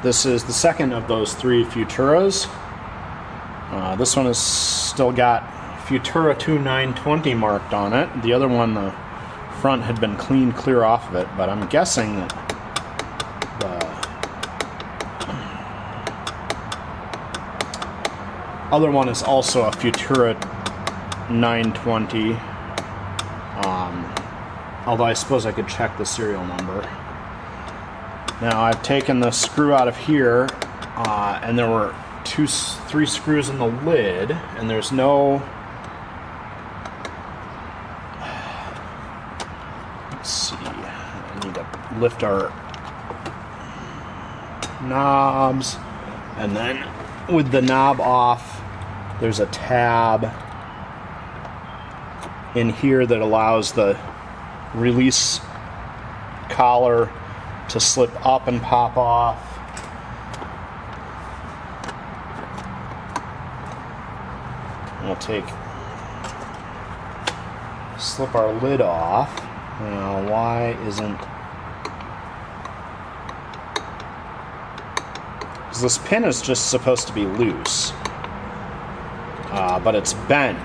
This is the second of those 3 Futuras. This one has still got Futura II 920 marked on it. The other one, the front had been cleaned clear off of it, but I'm guessing that the other one is also a Futura 920. Although I suppose I could check the serial number. Now I've taken the screw out of here, and there were 3 screws in the lid, and there's no... Let's see, I need to lift our knobs, and then with the knob off, there's a tab in here that allows the release collar to slip up and pop off. We'll slip our lid off. Now, why isn't... Because this pin is just supposed to be loose, but it's bent.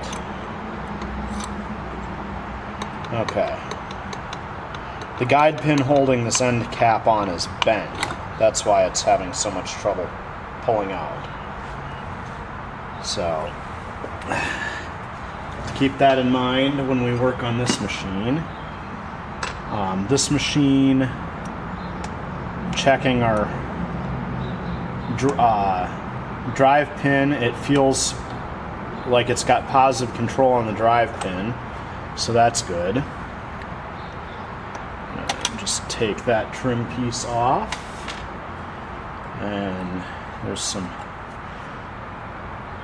Okay. The guide pin holding this end cap on is bent. That's why it's having so much trouble pulling out. So, keep that in mind when we work on this machine. This machine, checking our drive pin, it feels like it's got positive control on the drive pin, so that's good. Just take that trim piece off, and there's some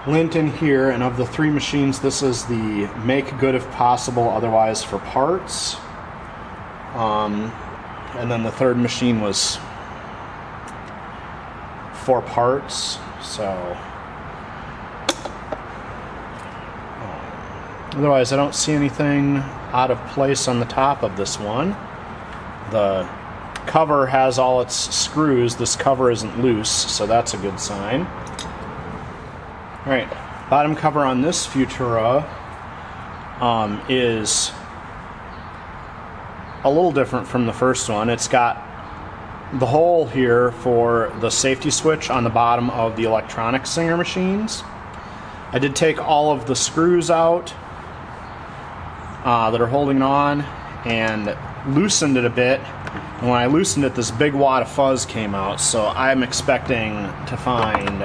lint in here, and of the 3 machines, this is the make good if possible, otherwise for parts. And then the 3rd machine was for parts, so otherwise I don't see anything out of place on the top of this one. The cover has all its screws. This cover isn't loose, so that's a good sign. Alright, bottom cover on this Futura is a little different from the first one. It's got the hole here for the safety switch on the bottom of the electronic Singer machines. I did take all of the screws out that are holding on and loosened it a bit, and when I loosened it, this big wad of fuzz came out, so I'm expecting to find...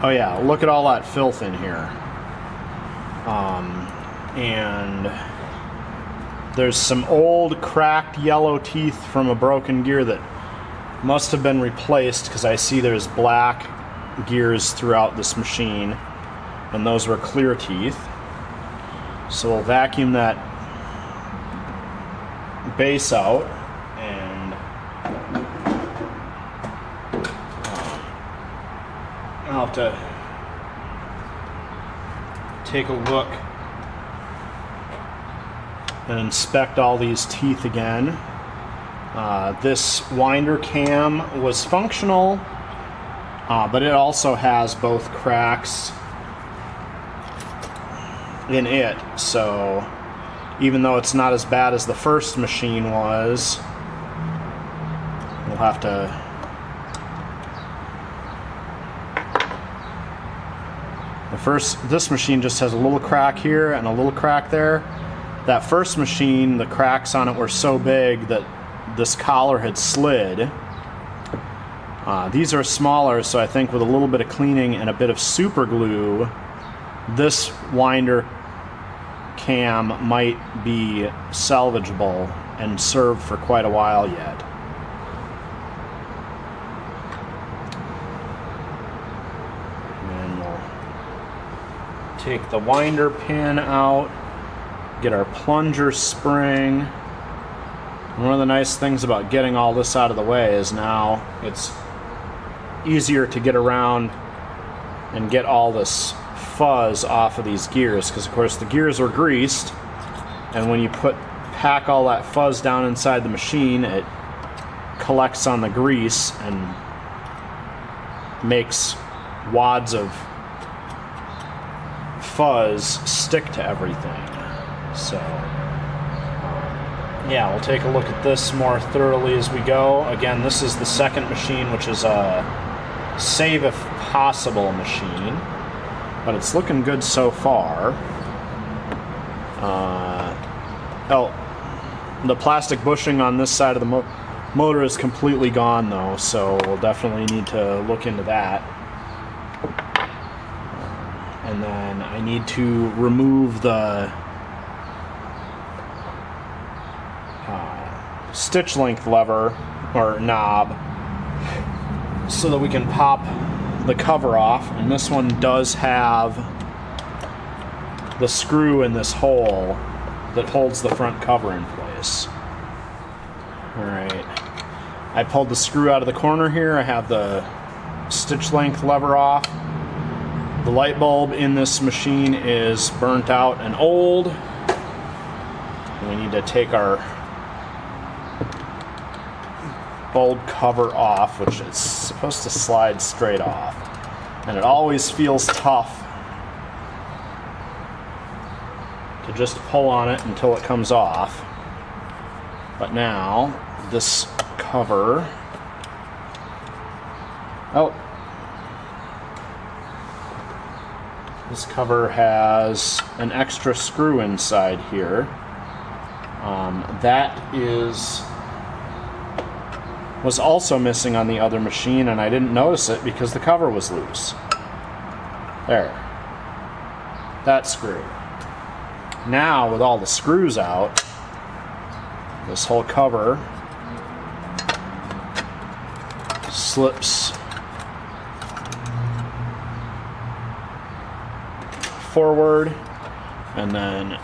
Oh yeah, look at all that filth in here. And there's some old cracked yellow teeth from a broken gear that must have been replaced, because I see there's black gears throughout this machine, and those were clear teeth. So we'll vacuum that base out, and I'll have to take a look and inspect all these teeth again. This winder cam was functional, but it also has both cracks in it, so even though it's not as bad as the first machine was, we'll have to this machine just has a little crack here and a little crack there. That first machine, the cracks on it were so big that this collar had slid. These are smaller, so I think with a little bit of cleaning and a bit of super glue, this winder cam might be salvageable and serve for quite a while yet. And we'll take the winder pin out, get our plunger spring. One of the nice things about getting all this out of the way is now it's easier to get around and get all this fuzz off of these gears, because of course the gears were greased, and when you pack all that fuzz down inside the machine, it collects on the grease and makes wads of fuzz stick to everything. So yeah, we'll take a look at this more thoroughly as we go. Again, this is the second machine, which is a save if possible machine, but it's looking good so far. The plastic bushing on this side of the motor is completely gone though, so we'll definitely need to look into that. And then I need to remove the stitch length lever or knob so that we can pop the cover off. And this one does have the screw in this hole that holds the front cover in place. Alright, I pulled the screw out of the corner here. I have the stitch length lever off. The light bulb in this machine is burnt out and old. We need to take our bulb cover off, which is supposed to slide straight off. And it always feels tough to just pull on it until it comes off. But now, this cover... Oh! This cover has an extra screw inside here. That was also missing on the other machine, and I didn't notice it because the cover was loose. There. That screw. Now, with all the screws out, this whole cover slips forward, and then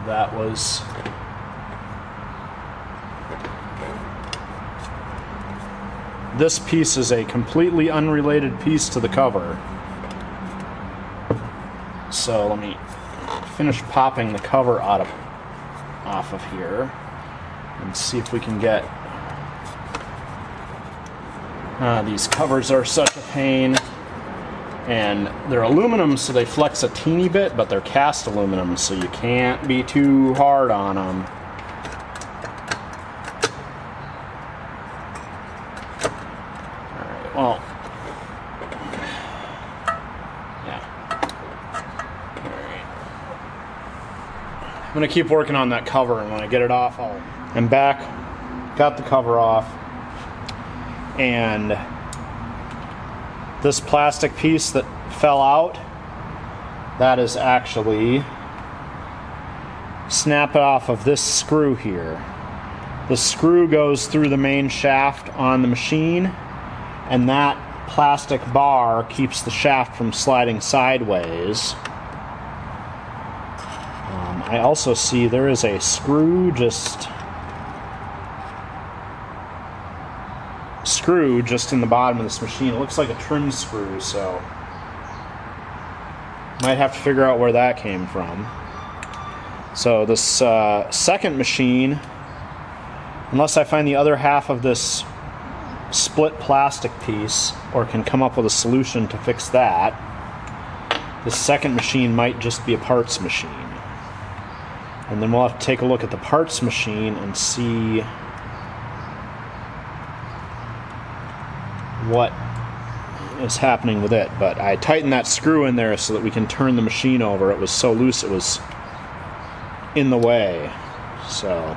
that was this piece is a completely unrelated piece to the cover. So let me finish popping the cover off of here and see if we can get... these covers are such a pain, and they're aluminum, so they flex a teeny bit, but they're cast aluminum, so you can't be too hard on them. Alright, well, yeah. Alright. I'm going to keep working on that cover, and when I get it off, I'm back, got the cover off. And this plastic piece that fell out, that is actually snap it off of this screw here. The screw goes through the main shaft on the machine, and that plastic bar keeps the shaft from sliding sideways. I also see there is a screw just in the bottom of this machine. It looks like a trim screw, so might have to figure out where that came from. So this second machine, unless I find the other half of this split plastic piece or can come up with a solution to fix that, this second machine might just be a parts machine. And then we'll have to take a look at the parts machine and see what is happening with it. But I tightened that screw in there so that we can turn the machine over. It was so loose it was in the way. So